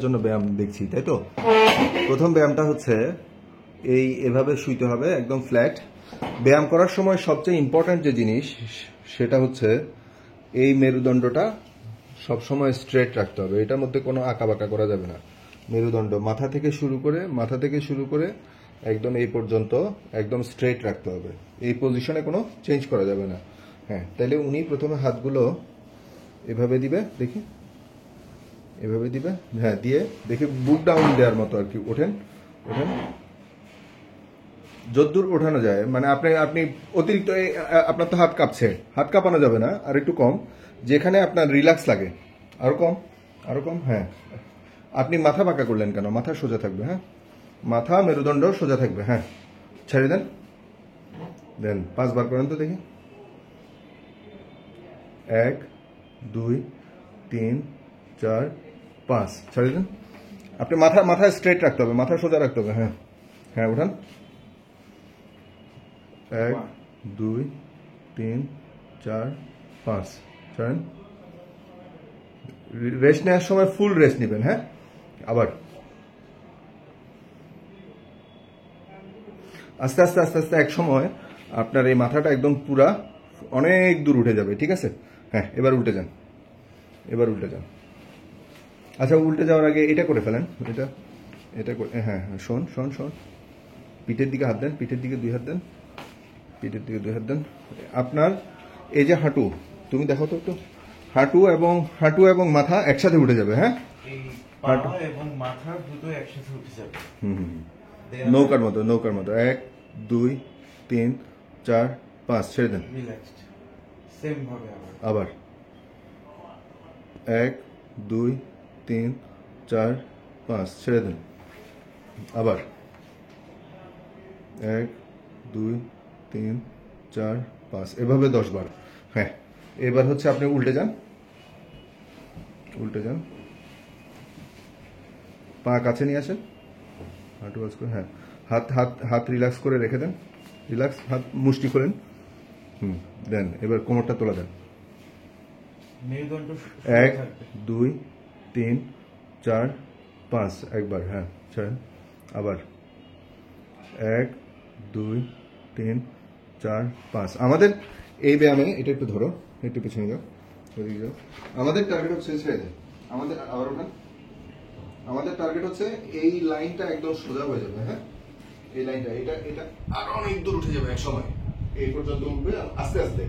জন্য ব্যায়াম দেখছি, তাই তো। প্রথম ব্যায়ামটা হচ্ছে এভাবে শুইতে হবে, একদম ফ্ল্যাট। ব্যায়াম করার সময় সবচেয়ে ইম্পর্ট্যান্ট যে জিনিস সেটা হচ্ছে এই মেরুদণ্ডটা সবসময় স্ট্রেট রাখতে হবে, এটার মধ্যে কোনো আঁকাবাঁকা করা যাবে না। মেরুদণ্ড মাথা থেকে শুরু করে একদম এই পর্যন্ত একদম স্ট্রেট রাখতে হবে, এই পজিশনে কোনো চেঞ্জ করা যাবে না। হ্যাঁ, তাইলে উনি প্রথমে হাতগুলো এভাবে দিবে, দেখি এভাবে দিবে, হ্যাঁ দিয়ে দেখি বুক ডাউন দেওয়ার মতো আর কি। ওঠেন, যদ্দূর ওঠানো যায়, মানে আপনি অতিরিক্ত আপনার তো হাত কাঁপছে, হাত কাঁপানো যাবে না, আর একটু কম, যেখানে আপনার রিল্যাক্স লাগে আরো কম। হ্যাঁ, আপনি মাথা বাঁকা করলেন কেন? মাথা সোজা থাকবে। হ্যাঁ, মাথা মেরুদণ্ড সোজা থাকবে। হ্যাঁ, ছেড়ে দেন 5 বার করেন তো দেখি। 1 2 3 4 5, ছেড়ে দেন। আপনি মাথা স্ট্রেট রাখতে হবে, মাথা সোজা রাখতে হবে। হ্যাঁ উঠান। 1 2 3 4 5, ছাড়েন। রেস্ট নেওয়ার সময় ফুল রেস্ট নেবেন। হ্যাঁ, আবার আস্তে আস্তে এক সময় আপনার এই মাথাটা একদম পুরা অনেক দূর উঠে যাবে, ঠিক আছে। হ্যাঁ, এবার উল্টে যান। আচ্ছা, উল্টে যাওয়ার আগে এটা করে ফেলেন, এটা করে। হ্যাঁ, শোন, পিঠের দিকে হাত দেন, পিঠের দিকে 2 হাত দেন, আপনার এই যে হাঁটু, তুমি দেখো তো একটু, হাঁটু এবং মাথা একসাথে উঠে যাবে। হ্যাঁ, হাঁটু এবং মাথা দুটো একসাথে উঠে যাবে। নৌকার মতো 1 2 3 4 5, ছেড়ে দেন। রিল্যাক্সড, সেম ভাবে আবার 1 2 3 4 5, ছেড়ে দেন। আবার 1 2 3 4 5, এভাবে 10 বার। হ্যাঁ, এবার হচ্ছে আপনি উল্টে যান, পা কাছে নিয়ে আসেন, হাঁটু বাজ করে। হ্যাঁ, হাত রিল্যাক্স করে রেখে দেন, হাত মুষ্টি খোলেন। দেন এবার কোমরটা তোলা দেন। 1 2 3 4 5, একবার। হ্যাঁ, ছাড়েন। আবার 1 2 3 4 5। আমাদের এই ব্যায়ামে, এটা একটু ধরো, একটু পিছনে যাও, আমাদের টার্গেট হচ্ছে, ছেড়ে দেন, আবার ওঠান। আমাদের টার্গেট হচ্ছে এই লাইনটা একদম সোজা হয়ে যাবে। হ্যাঁ, এই লাইনটা, এটা আরো অনেক দূর উঠে যাবে এক সময়, এই পর্যন্ত উঠবে আস্তে আস্তে।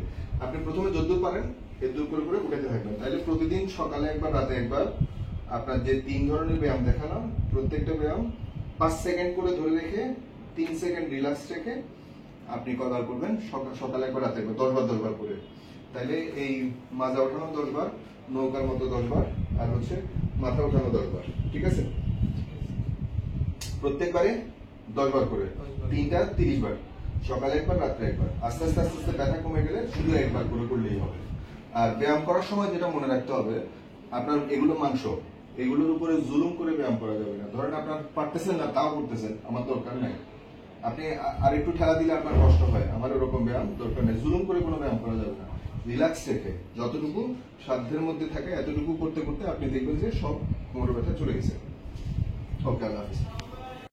আপনি প্রথমে যদ্দূর পারেন এদ্দূর করে উঠাতে থাকবেন। তাহলে প্রতিদিন সকালে একবার, রাতে একবার, আপনার যে 3 ধরনের ব্যায়াম দেখালাম, প্রত্যেকটা ব্যায়াম 5 সেকেন্ড করে ধরে রেখে 3 সেকেন্ড রিল্যাক্স রেখে আপনি কবার করবেন, সকালে একবার, রাতে একবার, 10 বার করে। তাহলে এই মাজা ওঠানো 10 বার, নৌকার মতো 10 বার, আর হচ্ছে মাথা ওঠানো 10 বার, ঠিক আছে। প্রত্যেকবারে 10 বার করে, 3টা 30 বার, সকালে একবার, রাত্রে একবার। আস্তে আস্তে ব্যথা কমে গেলে শুধু একবার করে করলেই হবে। আর ব্যায়াম করার সময় যেটা মনে রাখতে হবে, আপনার এগুলো মাংস, এগুলোর উপরে জুলুম করে ব্যায়াম করা যাবে না। ধরেন আপনার পারতেছেন না, তাও করতেছেন, আমার দরকার নাই। আপনি আর একটু ঠেলা দিলে আপনার কষ্ট হয়, আমার ওরকম ব্যায়াম দরকার নেই। জুলুম করে কোনো ব্যায়াম করা যাবে না। রিল্যাক্স রেখে যতটুকু সাধ্যের মধ্যে থাকে এতটুকু করতে করতে আপনি দেখবেন যে সব কোমর ব্যথা চলে গেছে। ওকে, আল্লাহ হাফিজ।